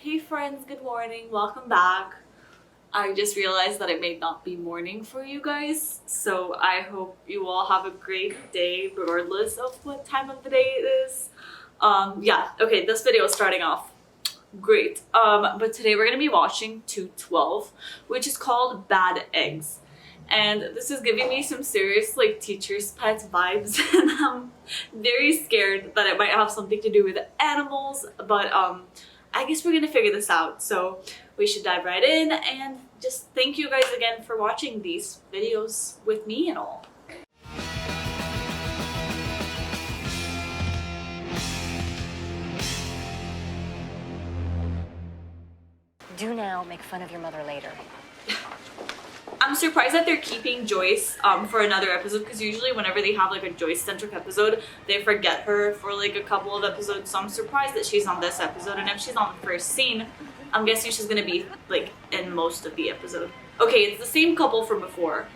Hey friends, good morning, welcome back. I just realized that it may not be morning for you guys, so I hope you all have a great day regardless of what time of the day it is. Yeah, okay, this video is starting off great. But today we're gonna be watching 212, which is called Bad Eggs. And this is giving me some serious like teacher's pet vibes and I'm very scared that it might have something to do with animals, but I guess we're gonna figure this out. So we should dive right in and just thank you guys again for watching these videos with me and all. Do now, make fun of your mother later. I'm surprised that they're keeping Joyce for another episode, because usually whenever they have like a Joyce-centric episode, they forget her for like a couple of episodes. So I'm surprised that she's on this episode, and if she's on the first scene, I'm guessing she's gonna be like in most of the episode. Okay, it's the same couple from before.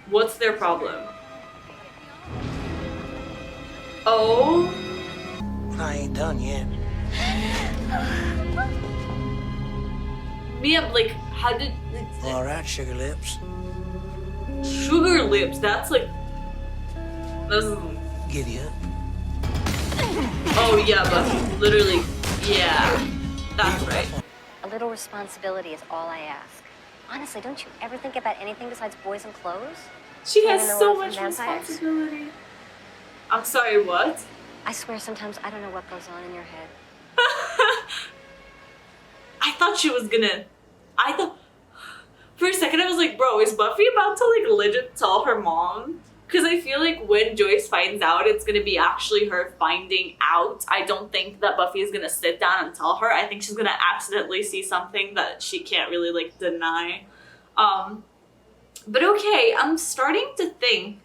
What's their problem? Oh? I ain't done yet. Mia, like, how did... All right, sugar lips. Sugar lips, that's like... That's... Giddy up. Oh yeah, but literally, yeah. That's right. A little responsibility is all I ask. Honestly, don't you ever think about anything besides boys and clothes? She has Can't so run much from vampires? responsibility. I'm sorry, what? I swear sometimes I don't know what goes on in your head. I thought she was gonna... I thought... For a second I was like, bro, is Buffy about to like legit tell her mom? Because I feel like when Joyce finds out, it's gonna be actually her finding out. I don't think that Buffy is gonna sit down and tell her. I think she's gonna accidentally see something that she can't really like deny. But okay, I'm starting to think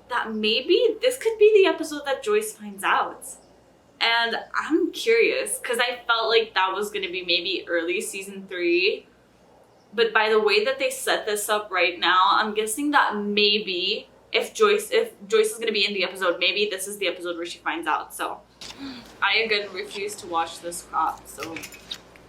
that maybe this could be the episode that Joyce finds out. And I'm curious, because I felt like that was gonna be maybe early season 3. But by the way that they set this up right now, I'm guessing that maybe if Joyce is gonna be in the episode, maybe this is the episode where she finds out. So I again refuse to watch this crap. So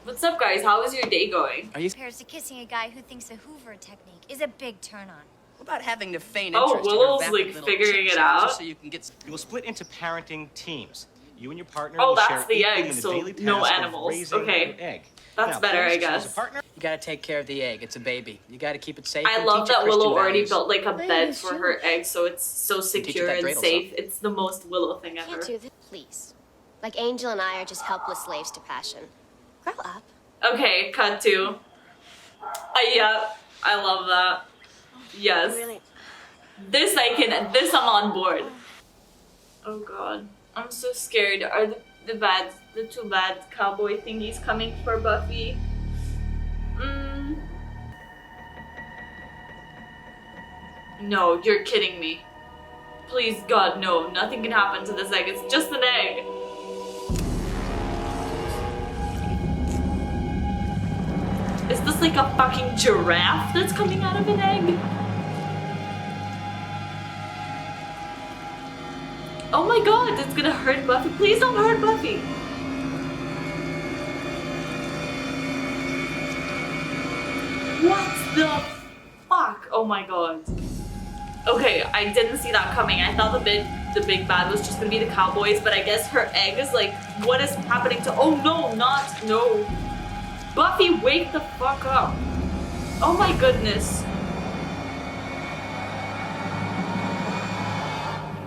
what's up, guys? How is your day going? Compares to kissing a guy who thinks the Hoover technique is a big turn on. What about having to feign Oh, interest in Willow's, her like, vapid little figuring chit it chat out? just so you can get... You will split into parenting teams. You and your partner Oh, will that's share the equally egg, in the so daily no task of animals. raising Okay. an egg. That's Now, better, I first, guess. as a partner, You gotta take care of the egg. It's a baby. You gotta keep it safe. I and love teach it that Willow Christian already values. built like a Wait, bed you for should. her egg, so it's so Teach it secure that and dreidel safe. It's the most Willow thing ever. Can't do this, please. Like Angel and I are just helpless slaves to passion. Grow up. Okay, cut to. Yeah, I love that. Yes. Really? This I'm on board. Oh god. I'm so scared. Are the two bad cowboy thingies coming for Buffy? No, you're kidding me. Please God, no. Nothing can happen to this egg. It's just an egg. Is this like a fucking giraffe that's coming out of an egg? Oh my god, it's gonna hurt Buffy. Please don't hurt Buffy. What the fuck? Oh my god. Okay, I didn't see that coming. I thought the big bad was just gonna be the cowboys, but I guess her egg is like, what is happening to... Oh no, no. Buffy, wake the fuck up. Oh my goodness.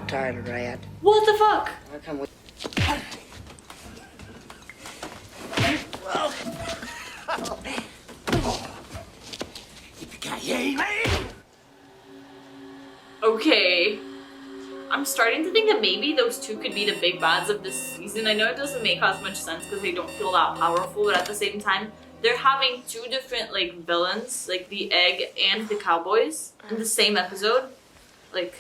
Tired, rat. What the fuck? I'll come with. Okay. I'm starting to think that maybe those two could be the big bads of this season. I know it doesn't make as much sense because they don't feel that powerful, but at the same time, they're having two different like villains, like the egg and the cowboys, in the same episode. Like,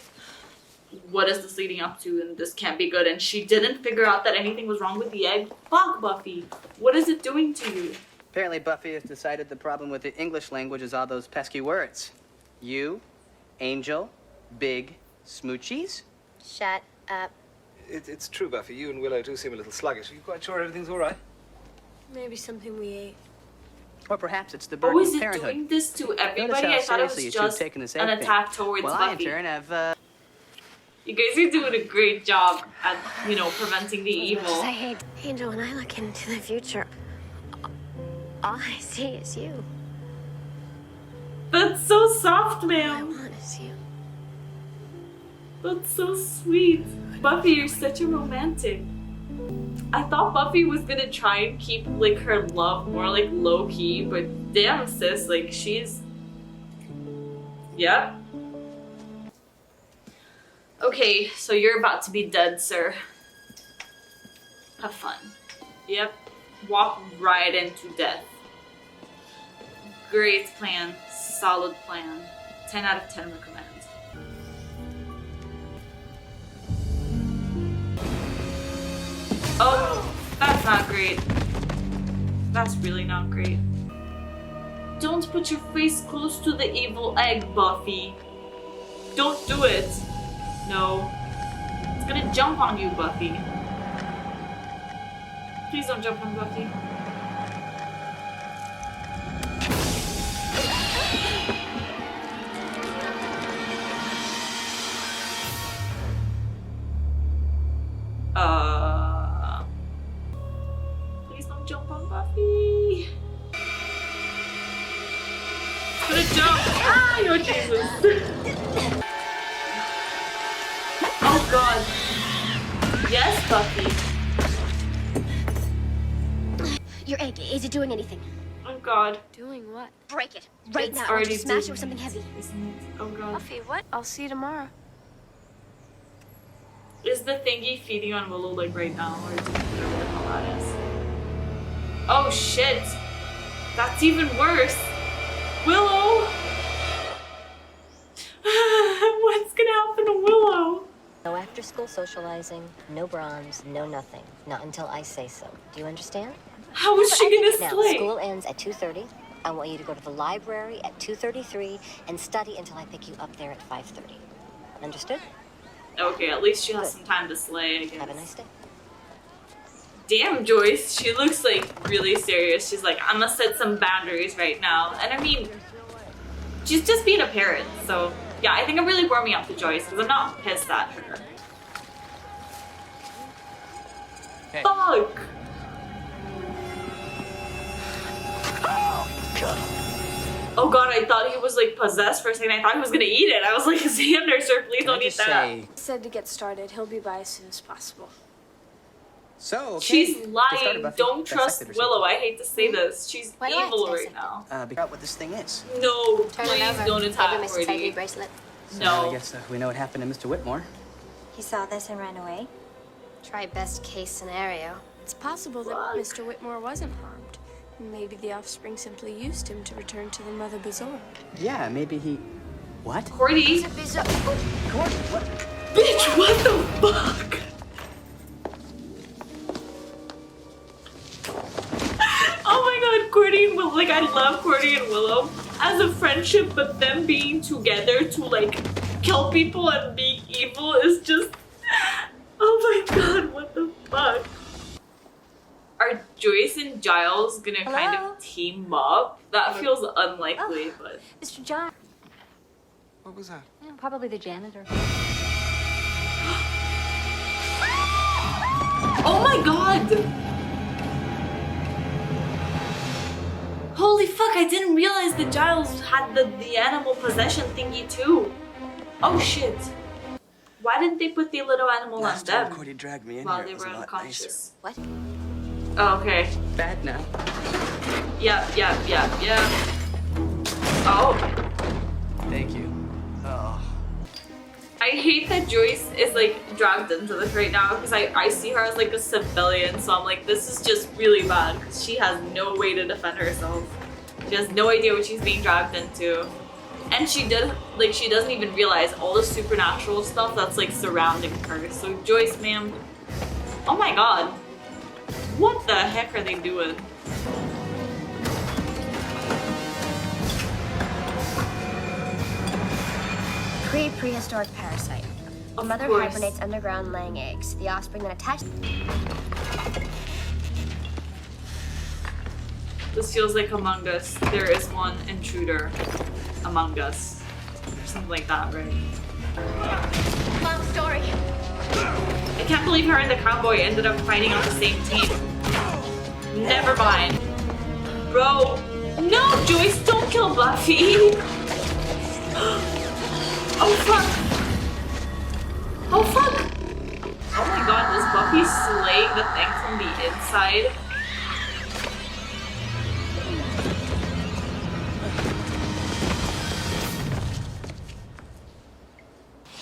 what is this leading up to? And this can't be good. And she didn't figure out that anything was wrong with the egg. Fuck, Buffy. What is it doing to you? Apparently Buffy has decided the problem with the English language is all those pesky words. You, Angel, big, smoochies. Shut up. It's true, Buffy. You and Willow do seem a little sluggish. Are you quite sure everything's all right? Maybe something we ate. Or perhaps it's the Oh, burden is of it parenthood. doing this to Notice everybody? how I thought it was seriously you two have just taken this an egg thing. attack towards Well, I in Buffy. turn have You guys are doing a great job at, you know, preventing the evil. I hate Angel. When I look into the future, all I see is you. That's so soft, All I ma'am. want is you. That's so sweet. Buffy, you're such a romantic. I thought Buffy was gonna try and keep like her love more like low key, but damn sis, like she's. Yep. Okay, so you're about to be dead, sir. Have fun. Yep. Walk right into death. Great plan. Solid plan. 10 out of 10 recommend. Oh, that's not great. That's really not great. Don't put your face close to the evil egg, Buffy. Don't do it. No. It's gonna jump on you, Buffy. Please don't jump on Buffy. Please don't jump on Buffy. It's gonna jump. Ah, your Jesus. Oh God. Yes, Buffy. Your egg, is it doing anything? Oh God. Doing what? Break it. Right It's now. Or already just smash it doing with something it, heavy. isn't it? Oh God. Buffy, what? I'll see you tomorrow. Is the thingy feeding on Willow like right now, or is it whatever the hell that is? Oh shit! That's even worse. Willow. What's gonna happen to Willow? No after-school socializing, no bronze, no nothing. Not until I say so. Do you understand? How is she gonna Now, slay? school ends at 2:30. I want you to go to the library at 2:33 and study until I pick you up there at 5:30. Understood? Okay, at least she has some time to slay, I guess. Have a nice day. Damn, Joyce, she looks like really serious. She's like, I'm gonna set some boundaries right now. And I mean, she's just being a parent, so yeah, I think I'm really warming up to Joyce because I'm not pissed at her. Hey. Fuck! Oh God, I thought he was like possessed for a second. I thought he was gonna eat it. I was like, Xander, sir, please Can I don't eat just that. say, Said to get started. He'll be by as soon as possible. so, okay. She's Get started, lying. Buffy. Don't Dissect trust it or Willow. I hate to say this. She's Why do I have to evil right dissect now. figure out what this thing is. No, Turn it please over. don't attack Maybe Mr. Tidy Cordy. bracelet. So I No. guess we know what happened to Mr. Whitmore. He saw this and ran away? Try best case scenario. It's possible that Fuck. Mr. Whitmore wasn't harmed. Maybe the offspring simply used him to return to the Mother Bazaar. Yeah, maybe he. What? Cordy. Bizarre. Bitch, what the fuck? Oh my God, Cordy and Willow. Like, I love Cordy and Willow as a friendship, but them being together to like kill people and be evil is just. Oh my God, what the fuck? Are Joyce and Giles gonna kind Hello? of team up? That feels unlikely, but. Mr. John. What was that? Probably the janitor. Oh my God! Holy fuck, I didn't realize that Giles had the animal possession thingy too. Oh shit. Why didn't they put the little animal on them Cordy dragged me in while here, they it was were a lot unconscious? What? Oh, okay. Bad now. Yep. Oh. Thank you. Oh. I hate that Joyce is like dragged into this right now because I see her as like a civilian, so I'm like, this is just really bad because she has no way to defend herself. She has no idea what she's being dragged into. And she doesn't even realize all the supernatural stuff that's like surrounding her. So Joyce, ma'am, oh my God, what the heck are they doing? Prehistoric parasite. The Of mother course. hibernates underground laying eggs. The offspring then attach. This feels like Among Us. There is one intruder among us. Or something like that, right? Long story. I can't believe her and the cowboy ended up fighting on the same team. Never mind. Bro. No, Joyce, don't kill Buffy. Oh, fuck. Oh, fuck. Oh my god, was Buffy slaying the thing from the inside?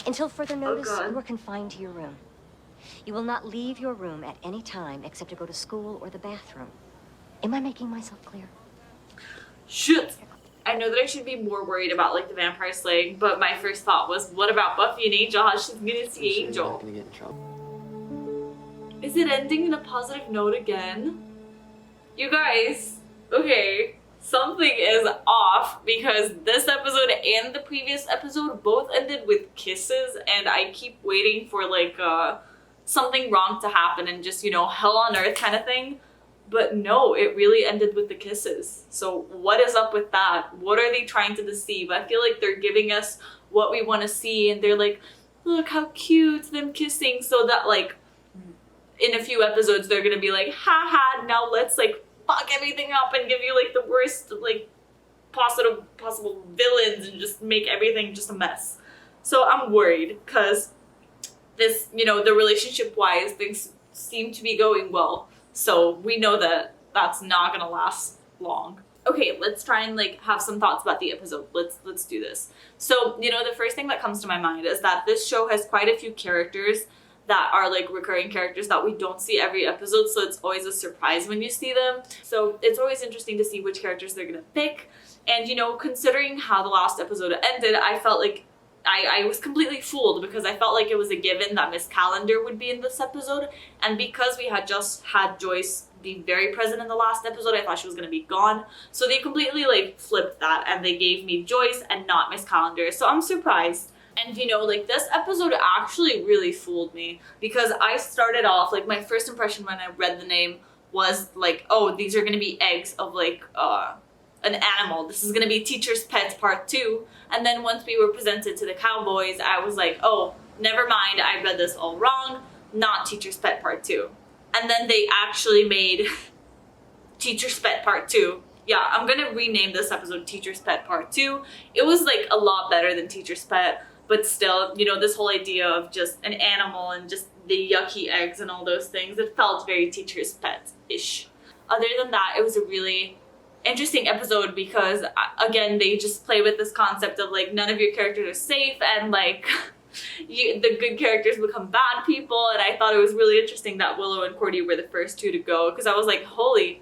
Until further notice, God. you are confined to your room. You will not leave your room at any time except to go to school or the bathroom. Am I making myself clear? Shit. I know that I should be more worried about like the vampire slaying, but my first thought was, what about Buffy and Angel? How she's gonna see You're Angel? not gonna get in trouble. Is it ending in a positive note again? You guys, okay, something is off because this episode and the previous episode both ended with kisses, and I keep waiting for like something wrong to happen and just, you know, hell on earth kind of thing. But no, it really ended with the kisses. So what is up with that? What are they trying to deceive? I feel like they're giving us what we want to see, and they're like, look how cute, them kissing, so that like in a few episodes they're gonna be like, haha, now let's like fuck everything up and give you like the worst like possible villains and just make everything just a mess. So I'm worried because this, you know, the relationship wise things seem to be going well. So we know that that's not gonna last long. Okay, let's try and like have some thoughts about the episode. Let's do this. So, you know, the first thing that comes to my mind is that this show has quite a few characters that are like recurring characters that we don't see every episode, so it's always a surprise when you see them. So it's always interesting to see which characters they're gonna pick. And you know, considering how the last episode ended, I felt like I was completely fooled because I felt like it was a given that Miss Calendar would be in this episode, and because we had just had Joyce be very present in the last episode, I thought she was going to be gone. So they completely like flipped that and they gave me Joyce and not Miss Calendar. So I'm surprised. And you know, like this episode actually really fooled me because I started off, like my first impression when I read the name was like, oh, these are going to be eggs of like an animal. This is going to be Teacher's Pet Part 2. And then once we were presented to the cowboys, I was like, oh, never mind, I read this all wrong, not Teacher's Pet Part 2. And then they actually made Teacher's Pet Part 2. Yeah, I'm gonna rename this episode Teacher's Pet Part 2. It was like a lot better than Teacher's Pet, but still, you know, this whole idea of just an animal and just the yucky eggs and all those things, it felt very Teacher's Pet-ish. Other than that, it was a really interesting episode because again they just play with this concept of like none of your characters are safe and like the good characters become bad people, and I thought it was really interesting that Willow and Cordy were the first two to go because I was like, holy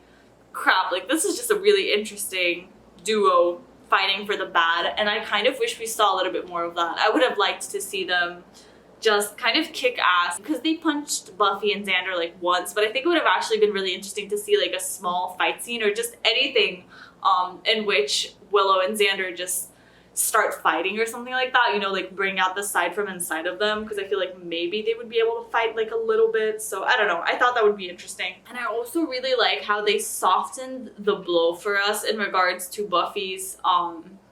crap, like this is just a really interesting duo fighting for the bad, and I kind of wish we saw a little bit more of that. I would have liked to see them just kind of kick ass because they punched Buffy and Xander like once, but I think it would have actually been really interesting to see like a small fight scene or just anything in which Willow and Xander just start fighting or something like that, you know, like bring out the side from inside of them, because I feel like maybe they would be able to fight like a little bit. So I don't know, I thought that would be interesting. And I also really like how they softened the blow for us in regards to Buffy's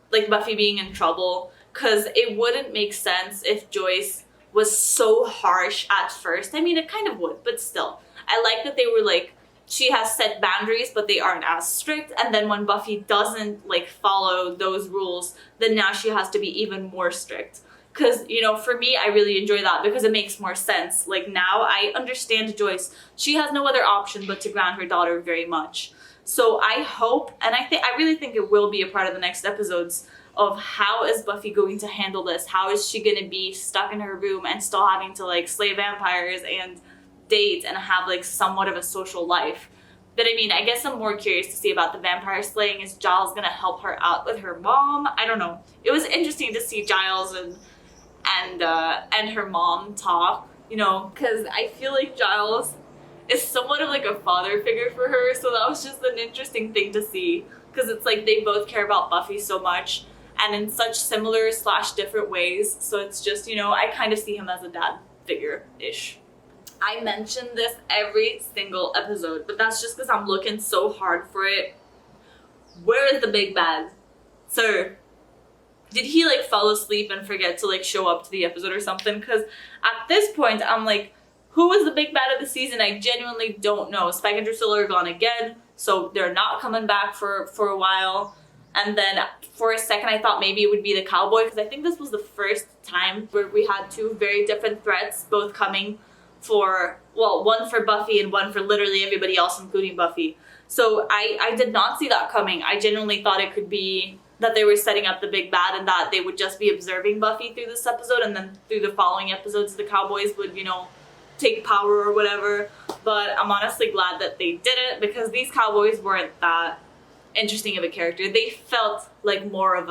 like Buffy being in trouble, because it wouldn't make sense if Joyce was so harsh at first. I mean, it kind of would, but still. I like that they were like, she has set boundaries, but they aren't as strict. And then when Buffy doesn't like follow those rules, then now she has to be even more strict. Because, you know, for me, I really enjoy that because it makes more sense. Like now I understand Joyce. She has no other option but to ground her daughter very much. So I hope, and I really think it will be a part of the next episodes, of how is Buffy going to handle this? How is she going to be stuck in her room and still having to like slay vampires and date and have like somewhat of a social life? But I mean, I guess I'm more curious to see about the vampire slaying. Is Giles going to help her out with her mom? I don't know. It was interesting to see Giles and her mom talk, you know, because I feel like Giles is somewhat of like a father figure for her. So that was just an interesting thing to see, because it's like they both care about Buffy so much, and in such similar / different ways. So it's just, you know, I kind of see him as a dad figure-ish. I mention this every single episode, but that's just because I'm looking so hard for it where is the big bad? Sir, did he like fall asleep and forget to like show up to the episode or something? Because at this point, I'm like, who was the big bad of the season? I genuinely don't know. Spike and Drusilla are gone again, so they're not coming back for a while. And then for a second, I thought maybe it would be the cowboy, because I think this was the first time where we had two very different threats, both coming for, well, one for Buffy and one for literally everybody else, including Buffy. So I did not see that coming. I genuinely thought it could be that they were setting up the big bad and that they would just be observing Buffy through this episode, and then through the following episodes, the cowboys would, you know, take power or whatever. But I'm honestly glad that they didn't, because these cowboys weren't that interesting of a character. They felt like more of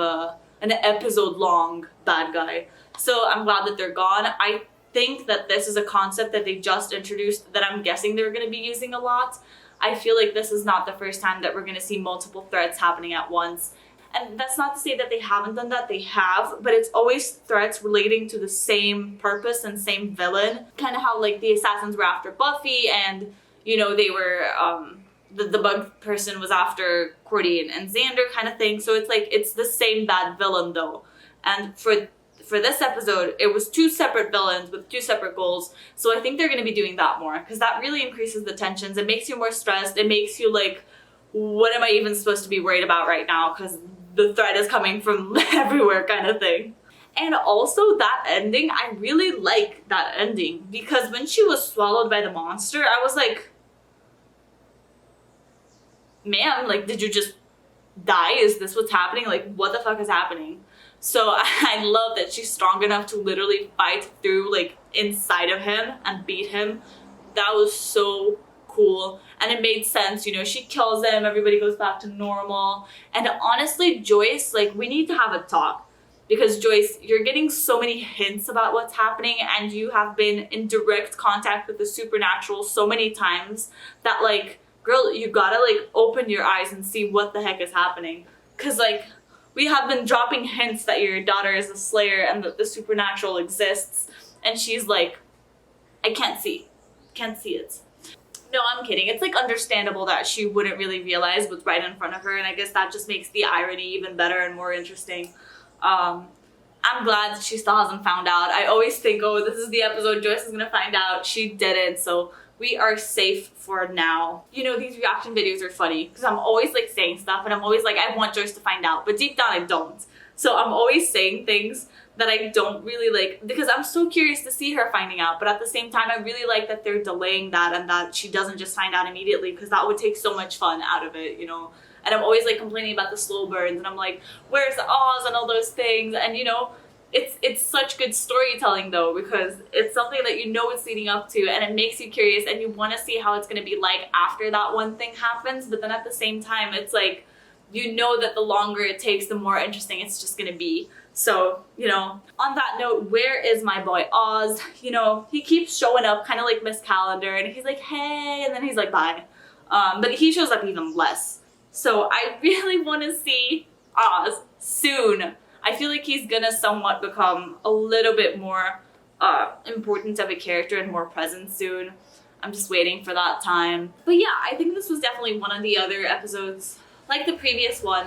an episode long bad guy. So I'm glad that they're gone. I think that this is a concept that they just introduced that I'm guessing they're going to be using a lot. I feel like this is not the first time that we're going to see multiple threats happening at once. And that's not to say that they haven't done that, they have, but it's always threats relating to the same purpose and same villain. Kind of how like the assassins were after Buffy, and you know, they were, the bug person was after Cordy and Xander kind of thing. So it's like, it's the same bad villain though. And for this episode, it was two separate villains with two separate goals. So I think they're going to be doing that more, because that really increases the tensions. It makes you more stressed. It makes you like, what am I even supposed to be worried about right now? Because the threat is coming from everywhere kind of thing. And also that ending, I really like that ending, because when she was swallowed by the monster, I was like, ma'am, like, did you just die? Is this what's happening? Like, what the fuck is happening? So I love that she's strong enough to literally fight through like inside of him and beat him. That was so cool, and it made sense. You know, she kills him, everybody goes back to normal. And honestly, Joyce, like, we need to have a talk, because Joyce, you're getting so many hints about what's happening, and you have been in direct contact with the supernatural so many times that, like, girl, you gotta like open your eyes and see what the heck is happening. Because like, we have been dropping hints that your daughter is a Slayer and that the supernatural exists, and she's like, I can't see it. No, I'm kidding. It's like understandable that she wouldn't really realize what's right in front of her, and I guess that just makes the irony even better and more interesting. I'm glad that she still hasn't found out. I always think, oh, this is the episode Joyce is gonna find out. She didn't, so we are safe for now. You know, these reaction videos are funny because I'm always like saying stuff and I'm always like, I want Joyce to find out, but deep down I don't. So I'm always saying things that I don't really like, because I'm so curious to see her finding out, but at the same time I really like that they're delaying that and that she doesn't just find out immediately, because that would take so much fun out of it, you know. And I'm always like complaining about the slow burns, and I'm like, where's Oz and all those things? And you know, it's such good storytelling though, because it's something that you know it's leading up to, and it makes you curious and you want to see how it's going to be like after that one thing happens. But then at the same time, it's like, you know that the longer it takes, the more interesting it's just going to be. So, you know, on that note, where is my boy Oz? You know, he keeps showing up kind of like Miss Calendar, and he's like, hey, and then he's like, bye. But he shows up even less. So I really want to see Oz soon. I feel like he's gonna somewhat become a little bit more important of a character and more present soon. I'm just waiting for that time. But yeah, I think this was definitely one of the other episodes, like the previous one,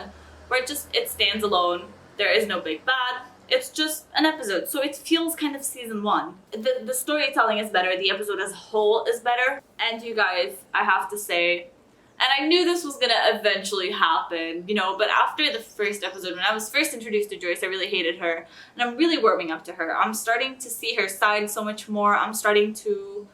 where it stands alone. There is no big bad. It's just an episode, so it feels kind of season one. The storytelling is better, the episode as a whole is better. And you guys, I have to say, and I knew this was gonna eventually happen, you know, but after the first episode, when I was first introduced to Joyce, I really hated her, and I'm really warming up to her. I'm starting to see her side so much more. I'm starting to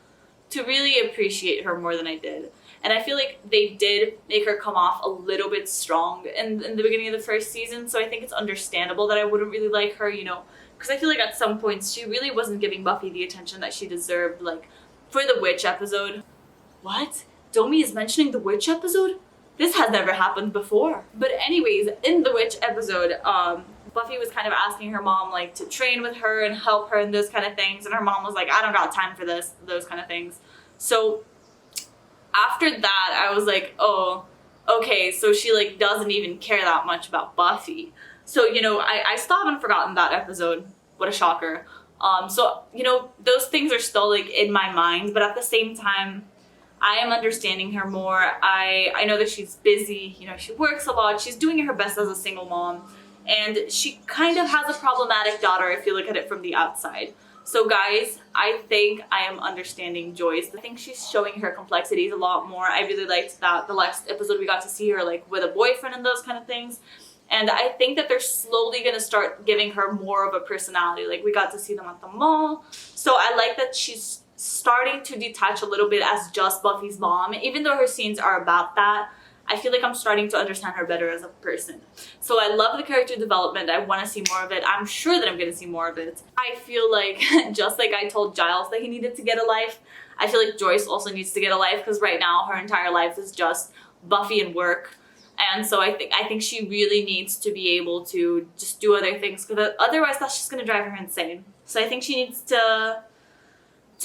really appreciate her more than I did. And I feel like they did make her come off a little bit strong in the beginning of the first season, so I think it's understandable that I wouldn't really like her, you know, because I feel like at some points she really wasn't giving Buffy the attention that she deserved, like for the witch episode. What? Domi is mentioning the witch episode? This has never happened before. But anyways, in the witch episode, Buffy was kind of asking her mom like to train with her and help her and those kind of things, and her mom was like, I don't got time for those kind of things. So after that, I was like, oh, okay, so she like doesn't even care that much about Buffy. So, you know, I still haven't forgotten that episode. What a shocker. So, you know, those things are still like in my mind, but at the same time, I am understanding her more. I know that she's busy, you know, she works a lot, she's doing her best as a single mom, and she kind of has a problematic daughter if you look at it from the outside. So guys, I think I am understanding Joyce. I think she's showing her complexities a lot more. I really liked that the last episode we got to see her like with a boyfriend and those kind of things. And I think that they're slowly gonna start giving her more of a personality. Like we got to see them at the mall. So I like that she's starting to detach a little bit as just Buffy's mom. Even though her scenes are about that, I feel like I'm starting to understand her better as a person. So I love the character development. I want to see more of it. I'm sure that I'm going to see more of it. I feel like, just like I told Giles that he needed to get a life, I feel like Joyce also needs to get a life, because right now her entire life is just Buffy and work. And so I think she really needs to be able to just do other things, because otherwise that's just going to drive her insane. So I think she needs to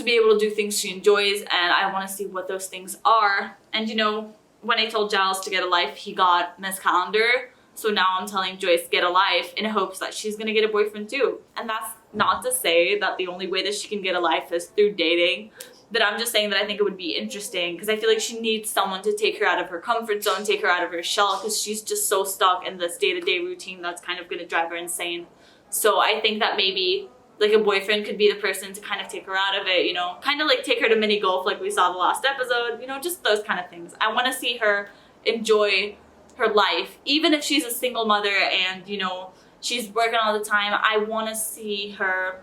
be able to do things she enjoys, and I want to see what those things are. And you know, when I told Giles to get a life, he got Miss Calendar. So now I'm telling Joyce get a life in hopes that she's gonna get a boyfriend too. And that's not to say that the only way that she can get a life is through dating. But I'm just saying that I think it would be interesting, because I feel like she needs someone to take her out of her comfort zone, take her out of her shell, because she's just so stuck in this day-to-day routine that's kind of gonna drive her insane. So I think that maybe like a boyfriend could be the person to kind of take her out of it, you know, kind of like take her to mini golf like we saw the last episode, you know, just those kind of things. I want to see her enjoy her life, even if she's a single mother and, you know, she's working all the time. I want to see her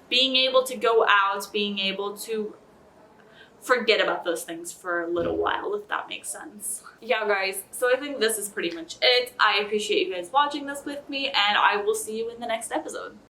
being able to go out, being able to forget about those things for a little while, if that makes sense. Yeah guys, so I think this is pretty much it. I appreciate you guys watching this with me, and I will see you in the next episode.